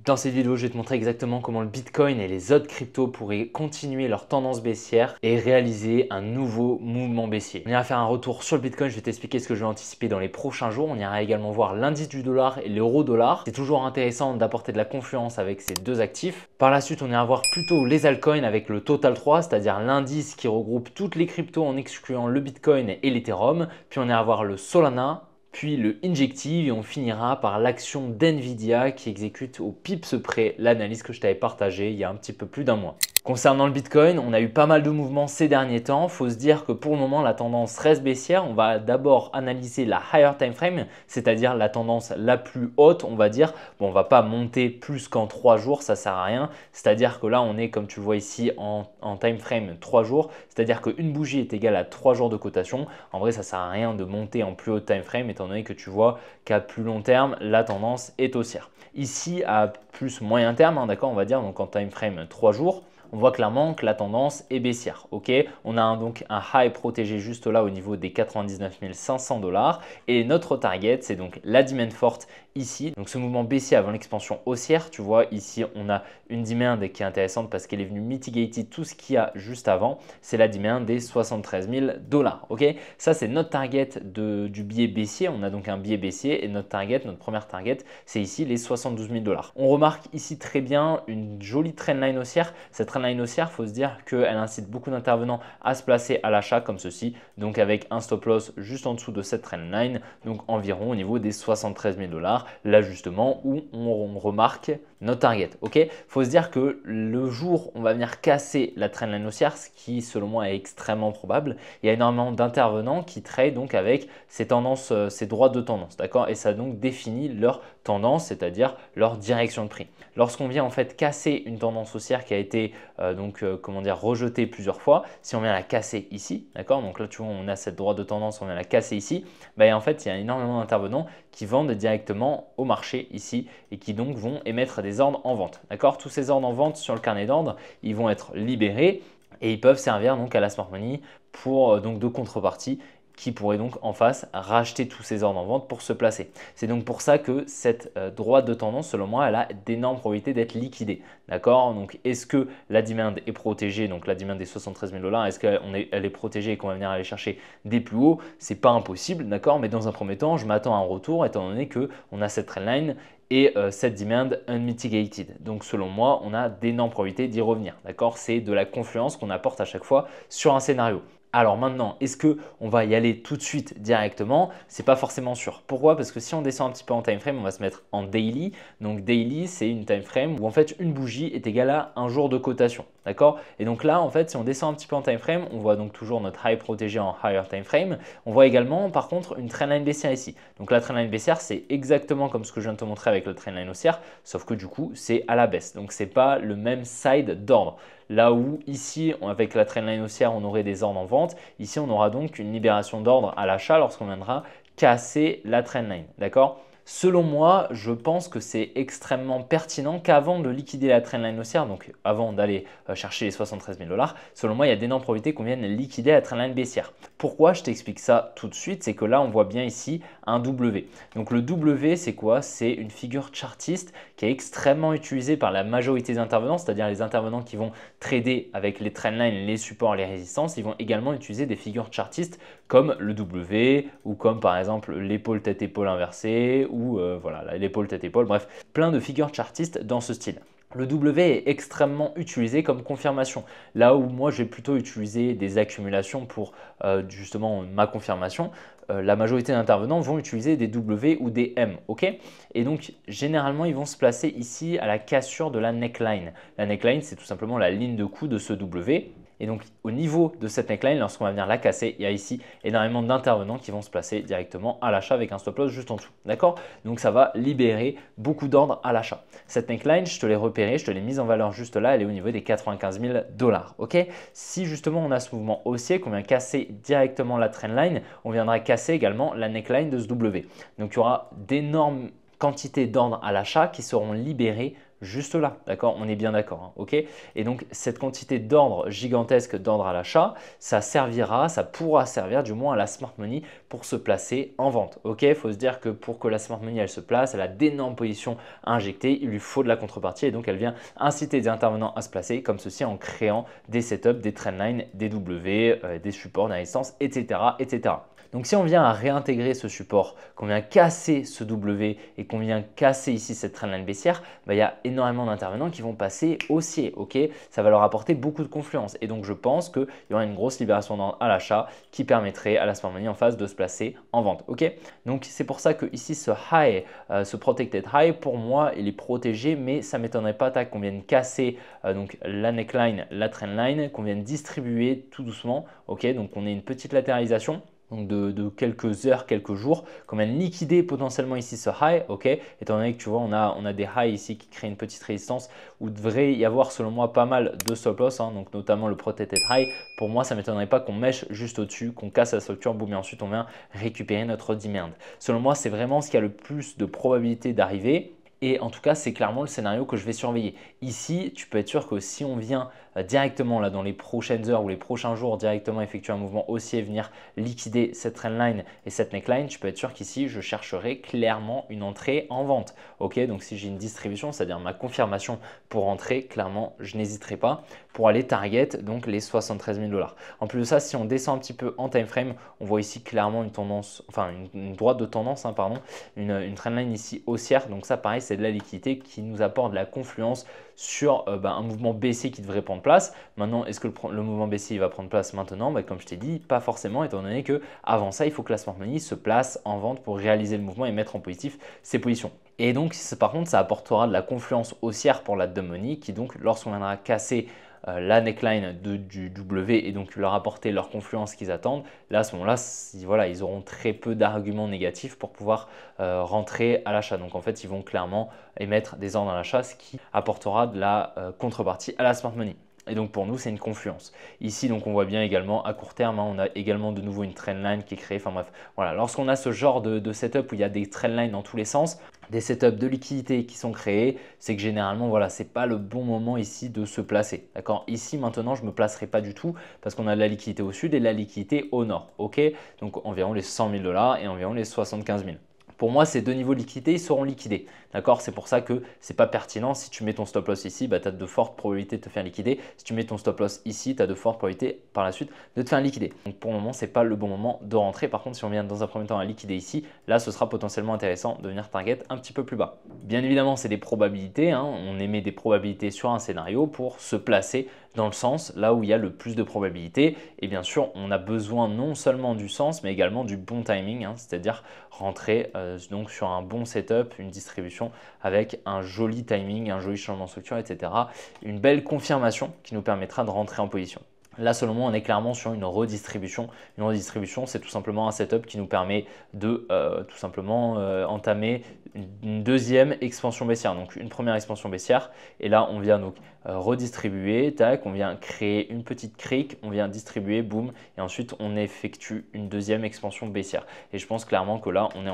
Dans cette vidéo, je vais te montrer exactement comment le Bitcoin et les autres cryptos pourraient continuer leur tendance baissière et réaliser un nouveau mouvement baissier. On ira faire un retour sur le Bitcoin, je vais t'expliquer ce que je vais anticiper dans les prochains jours. On ira également voir l'indice du dollar et l'euro-dollar. C'est toujours intéressant d'apporter de la confiance avec ces deux actifs. Par la suite, on ira voir plutôt les altcoins avec le Total 3, c'est-à-dire l'indice qui regroupe toutes les cryptos en excluant le Bitcoin et l'Ethereum. Puis on ira voir le Solana, puis le Injective et on finira par l'action d'NVIDIA qui exécute au pips près l'analyse que je t'avais partagée il y a un petit peu plus d'un mois. Concernant le Bitcoin, on a eu pas mal de mouvements ces derniers temps. Il faut se dire que pour le moment, la tendance reste baissière. On va d'abord analyser la higher time frame, c'est-à-dire la tendance la plus haute, on va dire. Bon, on ne va pas monter plus qu'en 3 jours, ça ne sert à rien. C'est-à-dire que là, on est, comme tu le vois ici, en time frame 3 jours. C'est-à-dire qu'une bougie est égale à 3 jours de cotation. En vrai, ça ne sert à rien de monter en plus haut time frame, étant donné que tu vois qu'à plus long terme, la tendance est haussière. Ici, à plus moyen terme, d'accord, on va dire, donc en time frame 3 jours, on voit clairement que la tendance est baissière. Ok, on a donc un high protégé juste là au niveau des 99 500 $. Et notre target, c'est donc la demand forte ici. Donc ce mouvement baissier avant l'expansion haussière, tu vois, ici on a une demand qui est intéressante parce qu'elle est venue mitigater tout ce qu'il y a juste avant. C'est la demand des 73 000 $. Ok, ça c'est notre target du biais baissier. On a donc un biais baissier et notre target, notre première target, c'est ici les 72 000 $. On remarque ici très bien une jolie trendline haussière. Cette trendline haussière, il faut se dire qu'elle incite beaucoup d'intervenants à se placer à l'achat comme ceci, donc avec un stop loss juste en dessous de cette trendline, donc environ au niveau des 73 000 $, là justement où on remarque notre target. Ok, faut se dire que le jour où on va venir casser la trendline haussière, ce qui selon moi est extrêmement probable, il y a énormément d'intervenants qui trade donc avec ces tendances, ces droits de tendance, d'accord, et ça donc définit leur tendance, c'est-à-dire leur direction de prix. Lorsqu'on vient en fait casser une tendance haussière qui a été comment dire, rejetée plusieurs fois, si on vient la casser ici, d'accord, donc là tu vois on a cette droite de tendance, on vient la casser ici, en fait il y a énormément d'intervenants qui vendent directement au marché ici et qui donc vont émettre des ordres en vente, d'accord. Tous ces ordres en vente sur le carnet d'ordre, ils vont être libérés et ils peuvent servir donc à la smart money pour donc de contrepartie qui pourrait donc en face racheter tous ces ordres en vente pour se placer. C'est donc pour ça que cette droite de tendance, selon moi, elle a d'énormes probabilités d'être liquidée. D'accord? Donc, est-ce que la demand est protégée, donc la demand des 73 000 $, est-ce qu'elle est protégée et qu'on va venir aller chercher des plus hauts? C'est pas impossible, d'accord? Mais dans un premier temps, je m'attends à un retour étant donné qu'on a cette trendline et cette demand unmitigated. Donc selon moi, on a d'énormes probabilités d'y revenir. D'accord? C'est de la confluence qu'on apporte à chaque fois sur un scénario. Alors maintenant, est-ce qu'on va y aller tout de suite directement? Ce n'est pas forcément sûr. Pourquoi? Parce que si on descend un petit peu en time frame, on va se mettre en daily. Donc daily, c'est une time frame où en fait une bougie est égale à un jour de cotation. D'accord? Et donc là, en fait, si on descend un petit peu en time frame, on voit donc toujours notre high protégé en higher time frame. On voit également par contre une trendline baissière ici. Donc la trendline baissière, c'est exactement comme ce que je viens de te montrer avec le trendline haussière, sauf que du coup, c'est à la baisse. Donc ce n'est pas le même side d'ordre. Là où ici, avec la trendline haussière, on aurait des ordres en vente. Ici, on aura donc une libération d'ordre à l'achat lorsqu'on viendra casser la trendline. D'accord? Selon moi, je pense que c'est extrêmement pertinent qu'avant de liquider la trendline haussière, donc avant d'aller chercher les 73 000 $, selon moi, il y a d'énormes probabilités qu'on vienne liquider la trendline baissière. Pourquoi? Je t'explique ça tout de suite. C'est que là, on voit bien ici un W. Donc le W, c'est quoi? C'est une figure chartiste qui est extrêmement utilisée par la majorité des intervenants, c'est-à-dire les intervenants qui vont trader avec les trendlines, les supports, les résistances. Ils vont également utiliser des figures chartistes comme le W ou comme par exemple l'épaule tête-épaule inversée ou voilà, l'épaule tête-épaule, bref, plein de figures chartistes dans ce style. Le W est extrêmement utilisé comme confirmation. Là où moi, j'ai plutôt utilisé des accumulations pour justement ma confirmation, la majorité d'intervenants vont utiliser des W ou des M. Ok, et donc, généralement, ils vont se placer ici à la cassure de la neckline. La neckline, c'est tout simplement la ligne de cou de ce W. Et donc, au niveau de cette neckline, lorsqu'on va venir la casser, il y a ici énormément d'intervenants qui vont se placer directement à l'achat avec un stop loss juste en dessous. D'accord? Donc, ça va libérer beaucoup d'ordres à l'achat. Cette neckline, je te l'ai repérée, je te l'ai mise en valeur juste là, elle est au niveau des 95 000 $. Ok? Si justement on a ce mouvement haussier, qu'on vient casser directement la trendline, on viendra casser également la neckline de ce W. Donc, il y aura d'énormes quantités d'ordres à l'achat qui seront libérées juste là, d'accord? On est bien d'accord, hein, ok? Et donc cette quantité d'ordre gigantesque d'ordre à l'achat, ça servira, ça pourra servir du moins à la smart money pour se placer en vente, ok? Il faut se dire que pour que la smart money elle se place, elle a d'énormes positions à injecter, il lui faut de la contrepartie et donc elle vient inciter des intervenants à se placer comme ceci en créant des setups, des trendlines, des W, des supports, des résistances, etc., etc. Donc si on vient à réintégrer ce support, qu'on vient casser ce W et qu'on vient casser ici cette trendline baissière, il y a énormément d'intervenants qui vont passer haussier. Ok, ça va leur apporter beaucoup de confluence. Et donc je pense qu'il y aura une grosse libération à l'achat qui permettrait à la smart money en face de se placer en vente. Ok, donc c'est pour ça que ici ce high, ce protected high, pour moi il est protégé, mais ça ne m'étonnerait pas qu'on vienne casser donc la neckline, la trendline, qu'on vienne distribuer tout doucement. Ok, donc on ait une petite latéralisation. Donc de quelques heures, quelques jours, qu'on vienne liquider potentiellement ici ce high, ok, étant donné que tu vois on a des highs ici qui créent une petite résistance où devrait y avoir selon moi pas mal de stop loss, hein, donc notamment le protected high. Pour moi ça ne m'étonnerait pas qu'on mèche juste au-dessus, qu'on casse la structure, boum, et ensuite on vient récupérer notre demand. Selon moi c'est vraiment ce qui a le plus de probabilité d'arriver. Et en tout cas, c'est clairement le scénario que je vais surveiller. Ici, tu peux être sûr que si on vient directement là dans les prochaines heures ou les prochains jours directement effectuer un mouvement haussier et venir liquider cette trendline et cette neckline, tu peux être sûr qu'ici, je chercherai clairement une entrée en vente. Ok, donc si j'ai une distribution, c'est-à-dire ma confirmation pour entrer, clairement, je n'hésiterai pas pour aller target donc les 73 000 $. En plus de ça, si on descend un petit peu en time frame, on voit ici clairement une tendance, enfin une droite de tendance, hein, pardon, une trendline ici haussière. Donc ça, pareil, c'est de la liquidité qui nous apporte de la confluence sur un mouvement baissier qui devrait prendre place. Maintenant, est-ce que le mouvement baissier va prendre place maintenant? Comme je t'ai dit, pas forcément, étant donné que avant ça, il faut que la smart money se place en vente pour réaliser le mouvement et mettre en positif ses positions. Et donc, par contre, ça apportera de la confluence haussière pour la dumb money qui donc, lorsqu'on viendra casser la neckline du W et donc leur apporter leur confluence qu'ils attendent, là à ce moment-là, voilà, ils auront très peu d'arguments négatifs pour pouvoir rentrer à l'achat. Donc en fait, ils vont clairement émettre des ordres à l'achat, ce qui apportera de la contrepartie à la smart money. Et donc pour nous, c'est une confluence. Ici, donc on voit bien également à court terme, hein, on a également de nouveau une trendline qui est créée. Enfin bref, voilà. Lorsqu'on a ce genre de setup où il y a des trendlines dans tous les sens, des setups de liquidité qui sont créés, c'est que généralement, voilà, ce n'est pas le bon moment ici de se placer. D'accord? Ici, maintenant, je ne me placerai pas du tout parce qu'on a de la liquidité au sud et de la liquidité au nord. Ok? Donc environ les 100 000 $ et environ les 75 000. Pour moi, ces deux niveaux de liquidité, ils seront liquidés. D'accord? C'est pour ça que ce n'est pas pertinent. Si tu mets ton stop loss ici, tu as de fortes probabilités de te faire liquider. Si tu mets ton stop loss ici, tu as de fortes probabilités par la suite de te faire liquider. Donc pour le moment, ce n'est pas le bon moment de rentrer. Par contre, si on vient dans un premier temps à liquider ici, là, ce sera potentiellement intéressant de venir target un petit peu plus bas. Bien évidemment, c'est des probabilités, hein. On émet des probabilités sur un scénario pour se placer dans le sens là où il y a le plus de probabilités. Et bien sûr, on a besoin non seulement du sens, mais également du bon timing, hein, c'est-à-dire rentrer donc sur un bon setup, une distribution avec un joli timing, un joli changement de structure, etc. Une belle confirmation qui nous permettra de rentrer en position. Là, selon moi, on est clairement sur une redistribution. Une redistribution, c'est tout simplement un setup qui nous permet de tout simplement entamer une deuxième expansion baissière. Donc, une première expansion baissière. Et là, on vient donc redistribuer. Tac, on vient créer une petite crique. On vient distribuer, boum. Et ensuite, on effectue une deuxième expansion baissière. Et je pense clairement que là, on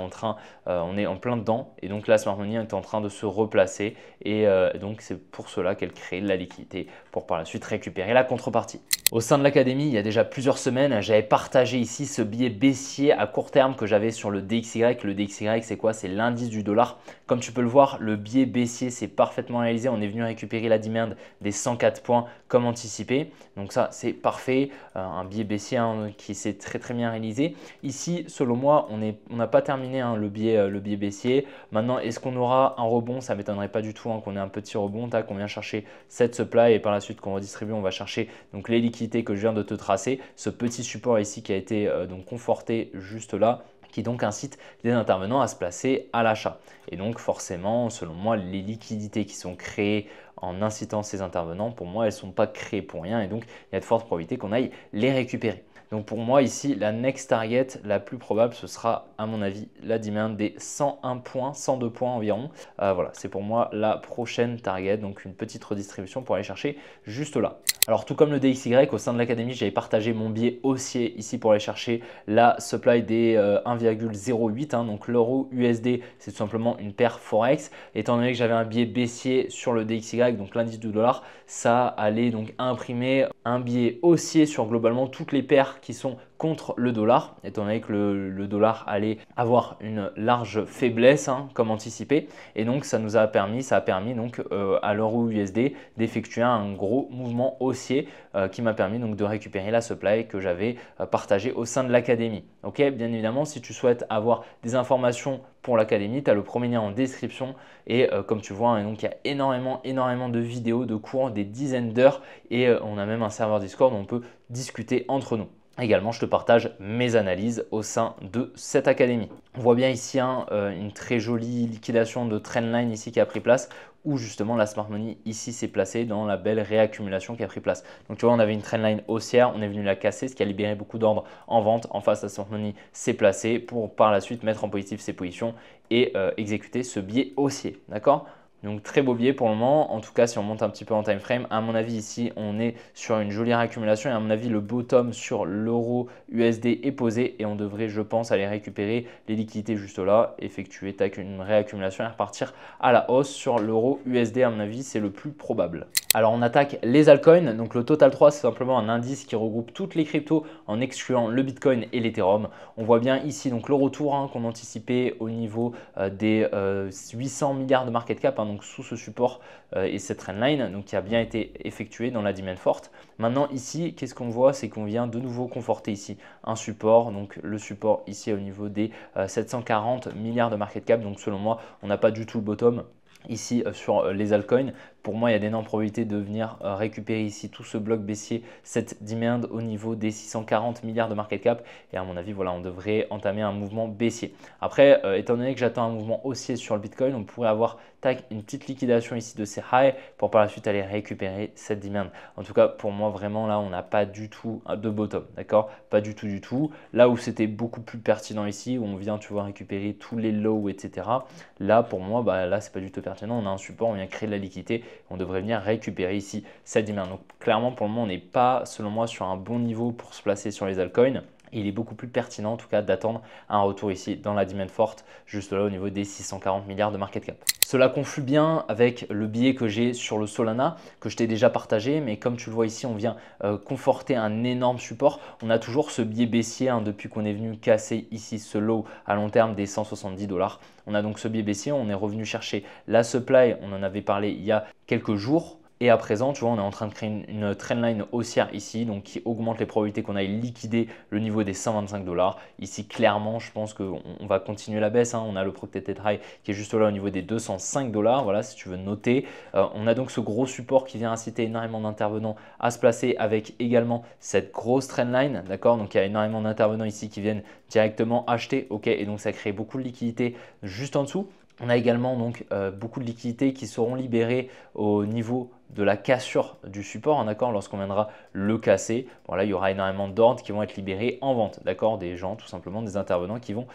est en plein dedans. Et donc, la smart money est en train de se replacer. Et donc, c'est pour cela qu'elle crée de la liquidité pour par la suite récupérer la contrepartie. Au sein de l'académie, il y a déjà plusieurs semaines, j'avais partagé ici ce billet baissier à court terme que j'avais sur le DXY. Le DXY, c'est quoi? C'est l'indice du dollar. Comme tu peux le voir, le billet baissier s'est parfaitement réalisé. On est venu récupérer la demand des 104 points comme anticipé. Donc ça, c'est parfait. Un billet baissier qui s'est très très bien réalisé. Ici, selon moi, on n'a pas terminé le billet baissier. Maintenant, est-ce qu'on aura un rebond? Ça ne m'étonnerait pas du tout qu'on ait un petit rebond. Qu'on vient chercher cette supply et par la suite qu'on redistribue, on va chercher donc les liquidités que je viens de te tracer, ce petit support ici qui a été donc conforté juste là, qui donc incite les intervenants à se placer à l'achat. Et donc forcément, selon moi, les liquidités qui sont créées en incitant ces intervenants, pour moi, elles ne sont pas créées pour rien et donc il y a de fortes probabilités qu'on aille les récupérer. Donc pour moi ici, la next target la plus probable, ce sera à mon avis la demand des 101 points, 102 points environ. Voilà, c'est pour moi la prochaine target, donc une petite redistribution pour aller chercher juste là. Alors tout comme le DXY, au sein de l'académie, j'avais partagé mon biais haussier ici pour aller chercher la supply des 1,08, donc l'euro USD, c'est tout simplement une paire Forex. Étant donné que j'avais un biais baissier sur le DXY, donc l'indice du dollar, ça allait donc imprimer un biais haussier sur globalement toutes les paires qui sont contre le dollar, étant donné que le dollar allait avoir une large faiblesse comme anticipé. Et donc ça a permis donc à l'euro USD d'effectuer un gros mouvement haussier qui m'a permis donc de récupérer la supply que j'avais partagée au sein de l'académie. Ok, bien évidemment, si tu souhaites avoir des informations pour l'académie, tu as le premier lien en description et comme tu vois, donc il y a énormément de vidéos, de cours, des dizaines d'heures et on a même un serveur Discord où on peut discuter entre nous. Également, je te partage mes analyses au sein de cette académie. On voit bien ici une très jolie liquidation de trendline ici qui a pris place où justement la smart money ici s'est placée dans la belle réaccumulation qui a pris place. Donc tu vois, on avait une trendline haussière, on est venu la casser, ce qui a libéré beaucoup d'ordres en vente. En face, la smart money s'est placée pour par la suite mettre en positif ses positions et exécuter ce biais haussier. D'accord ? Donc très beau biais pour le moment, en tout cas si on monte un petit peu en time frame, à mon avis ici on est sur une jolie réaccumulation et à mon avis le bottom sur l'euro USD est posé et on devrait je pense aller récupérer les liquidités juste là, effectuer une réaccumulation et repartir à la hausse sur l'euro USD à mon avis c'est le plus probable. Alors on attaque les altcoins, donc le Total 3 c'est simplement un indice qui regroupe toutes les cryptos en excluant le Bitcoin et l'Ethereum. On voit bien ici donc le retour qu'on anticipait au niveau des 800 milliards de market cap, donc sous ce support et cette trendline donc qui a bien été effectué dans la demand forte. Maintenant ici, qu'est-ce qu'on voit? C'est qu'on vient de nouveau conforter ici un support, donc le support ici au niveau des 740 milliards de market cap. Donc selon moi, on n'a pas du tout le bottom ici sur les altcoins. Pour moi, il y a d'énormes probabilités de venir récupérer ici tout ce bloc baissier, cette demand au niveau des 640 milliards de market cap. Et à mon avis, voilà, on devrait entamer un mouvement baissier. Après, étant donné que j'attends un mouvement haussier sur le Bitcoin, on pourrait avoir une petite liquidation ici de ces highs pour par la suite aller récupérer cette demand. En tout cas, pour moi, vraiment, là, on n'a pas du tout de bottom, d'accord? Pas du tout. Là où c'était beaucoup plus pertinent ici, où on vient, tu vois, récupérer tous les lows, etc. Là, pour moi, là, c'est pas du tout pertinent. On a un support, on vient créer de la liquidité. On devrait venir récupérer ici cette demand. Donc clairement pour le moment on n'est pas selon moi sur un bon niveau pour se placer sur les altcoins. Il est beaucoup plus pertinent en tout cas d'attendre un retour ici dans la demand forte, juste là au niveau des 640 milliards de market cap. Cela conflue bien avec le biais que j'ai sur le Solana, que je t'ai déjà partagé, mais comme tu le vois ici, on vient conforter un énorme support. On a toujours ce biais baissier depuis qu'on est venu casser ici ce low à long terme des 170 $. On a donc ce biais baissier, on est revenu chercher la supply, on en avait parlé il y a quelques jours. Et à présent, tu vois, on est en train de créer une trendline haussière ici, donc qui augmente les probabilités qu'on aille liquider le niveau des 125 $. Ici, clairement, je pense qu'on va continuer la baisse. On a le Protected High qui est juste là au niveau des 205 $. Voilà, si tu veux noter. On a donc ce gros support qui vient inciter énormément d'intervenants à se placer avec également cette grosse trendline. D'accord, donc il y a énormément d'intervenants ici qui viennent directement acheter. Ok, et donc ça crée beaucoup de liquidités juste en dessous. On a également donc beaucoup de liquidités qui seront libérées au niveau de la cassure du support, d'accord, lorsqu'on viendra le casser. Voilà, il y aura énormément d'ordres qui vont être libérés en vente, d'accord, des gens tout simplement, des intervenants qui vont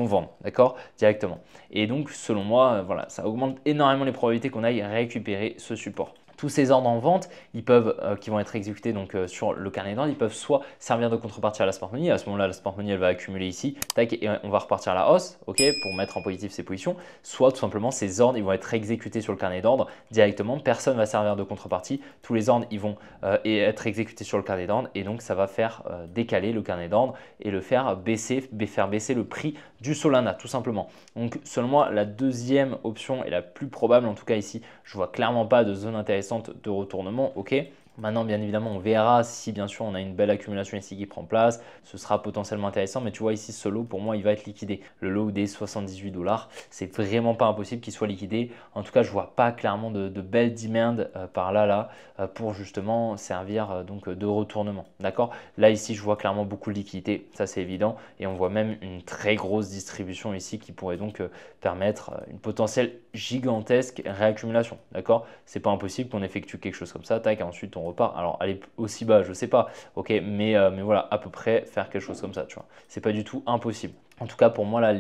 vendre, d'accord, directement. Et donc selon moi, voilà, ça augmente énormément les probabilités qu'on aille récupérer ce support. Tous ces ordres en vente, qui vont être exécutés donc, sur le carnet d'ordre, ils peuvent soit servir de contrepartie à la smart money. À ce moment-là, la smart money elle va accumuler ici, tac, et on va repartir à la hausse, ok, pour mettre en positif ses positions. Soit tout simplement ces ordres ils vont être exécutés sur le carnet d'ordre directement. Personne ne va servir de contrepartie. Tous les ordres ils vont être exécutés sur le carnet d'ordre et donc ça va faire décaler le carnet d'ordre et le faire baisser le prix du Solana tout simplement. Donc selon moi, la deuxième option est la plus probable. En tout cas ici, je vois clairement pas de zone intéressante de retournement, ok. Maintenant, bien évidemment, on verra si bien sûr on a une belle accumulation ici qui prend place. Ce sera potentiellement intéressant, mais tu vois ici, ce lot pour moi, il va être liquidé. Le lot des 78 $, c'est vraiment pas impossible qu'il soit liquidé. En tout cas, je vois pas clairement de belle demand par là pour justement servir donc de retournement. D'accord. Là ici, je vois clairement beaucoup de liquidité, ça c'est évident, et on voit même une très grosse distribution ici qui pourrait donc permettre une potentielle gigantesque réaccumulation, d'accord? C'est pas impossible qu'on effectue quelque chose comme ça, tac, et ensuite on repart. Alors aller aussi bas, je sais pas, ok, mais voilà, à peu près faire quelque chose comme ça, tu vois. C'est pas du tout impossible. En tout cas, pour moi, là,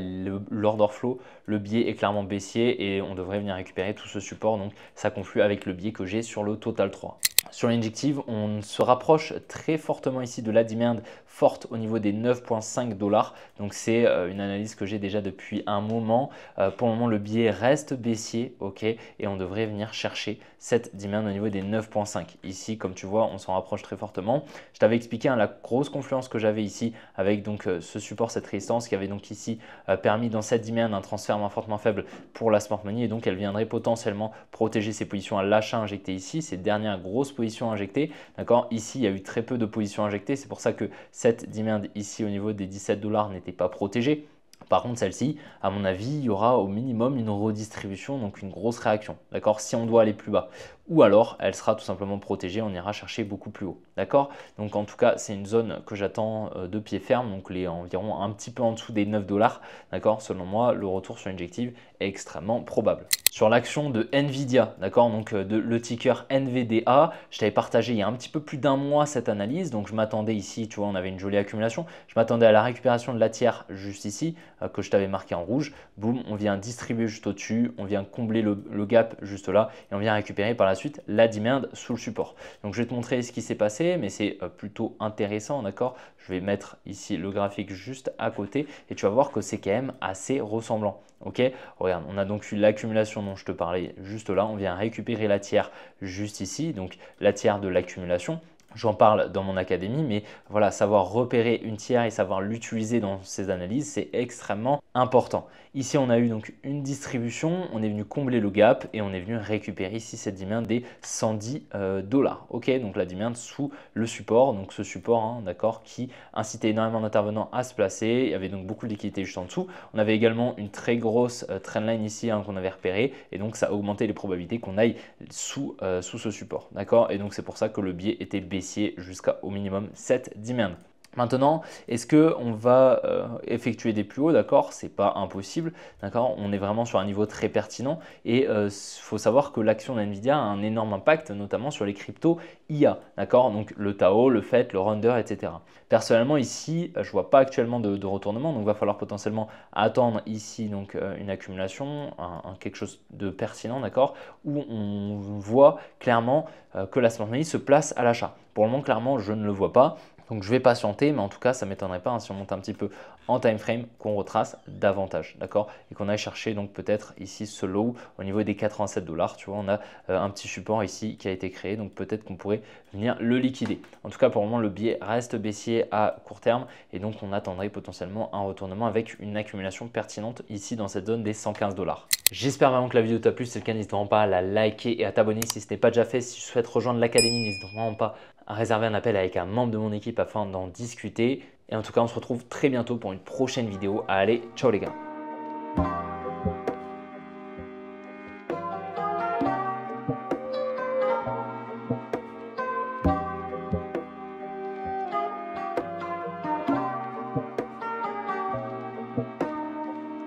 l'order flow, le biais est clairement baissier et on devrait venir récupérer tout ce support. Donc, ça conflue avec le biais que j'ai sur le Total 3. Sur l'injective, on se rapproche très fortement ici de la demand forte au niveau des 9,5 $. Donc, c'est une analyse que j'ai déjà depuis un moment. Pour le moment, le biais reste baissier, ok, et on devrait venir chercher cette demand au niveau des 9,5. Ici, comme tu vois, on s'en rapproche très fortement. Je t'avais expliqué la grosse confluence que j'avais ici avec donc ce support, cette résistance qui avait donc ici permis dans cette demand un transfert moins fortement faible pour la smart money et donc elle viendrait potentiellement protéger ces positions à l'achat injectées ici, ces dernières grosses positions injectées. D'accord, ici il y a eu très peu de positions injectées, c'est pour ça que cette demand ici au niveau des 17 $ n'était pas protégée. Par contre, celle-ci, à mon avis, il y aura au minimum une redistribution, donc une grosse réaction, d'accord, si on doit aller plus bas. Ou alors, elle sera tout simplement protégée, on ira chercher beaucoup plus haut, d'accord. Donc en tout cas, c'est une zone que j'attends de pied ferme, donc les environ un petit peu en dessous des 9 $, d'accord. Selon moi, le retour sur Injective est extrêmement probable. Sur l'action de Nvidia, d'accord, donc le ticker NVDA, je t'avais partagé il y a un petit peu plus d'un mois cette analyse, donc je m'attendais ici, tu vois, on avait une jolie accumulation, je m'attendais à la récupération de la tiers juste ici, que je t'avais marqué en rouge, boum, on vient distribuer juste au-dessus, on vient combler le gap juste là, et on vient récupérer par la suite la demand sous le support. Donc je vais te montrer ce qui s'est passé, mais c'est plutôt intéressant, d'accord. Je vais mettre ici le graphique juste à côté, et tu vas voir que c'est quand même assez ressemblant. Ok, regarde, on a donc eu l'accumulation dont je te parlais juste là. On vient récupérer la tiers juste ici, donc la tiers de l'accumulation. J'en parle dans mon académie, mais voilà, savoir repérer une tiers et savoir l'utiliser dans ces analyses, c'est extrêmement important. Ici, on a eu donc une distribution, on est venu combler le gap et on est venu récupérer ici cette demand des 110 $. Ok, donc la demand sous le support, donc ce support, hein, d'accord, qui incitait énormément d'intervenants à se placer. Il y avait donc beaucoup de liquidités juste en dessous. On avait également une très grosse trendline ici hein, qu'on avait repérée et donc ça a augmenté les probabilités qu'on aille sous ce support, d'accord. Et donc c'est pour ça que le biais était baissier jusqu'à au minimum cette demand. Maintenant, est-ce qu'on va effectuer des plus hauts? D'accord, c'est pas impossible. D'accord, on est vraiment sur un niveau très pertinent et il faut savoir que l'action d'NVIDIA a un énorme impact, notamment sur les cryptos IA. D'accord, donc le Tao, le FET, le Ronder, etc. Personnellement, ici, je ne vois pas actuellement de retournement, donc il va falloir potentiellement attendre ici donc, une accumulation, quelque chose de pertinent, d'accord, où on voit clairement que la smart money se place à l'achat. Pour le moment, clairement, je ne le vois pas. Donc je vais patienter, mais en tout cas, ça ne m'étonnerait pas hein, si on monte un petit peu en time frame, qu'on retrace davantage, d'accord, et qu'on aille chercher donc peut-être ici ce low au niveau des 87 $. Tu vois, on a un petit support ici qui a été créé, donc peut-être qu'on pourrait venir le liquider. En tout cas, pour le moment, le biais reste baissier à court terme et donc on attendrait potentiellement un retournement avec une accumulation pertinente ici dans cette zone des 115 $. J'espère vraiment que la vidéo t'a plu. Si c'est le cas, n'hésite vraiment pas à la liker et à t'abonner si ce n'est pas déjà fait. Si tu souhaites rejoindre l'académie, n'hésite vraiment pas à réserver un appel avec un membre de mon équipe afin d'en discuter. Et en tout cas, on se retrouve très bientôt pour une prochaine vidéo. Allez, ciao les gars!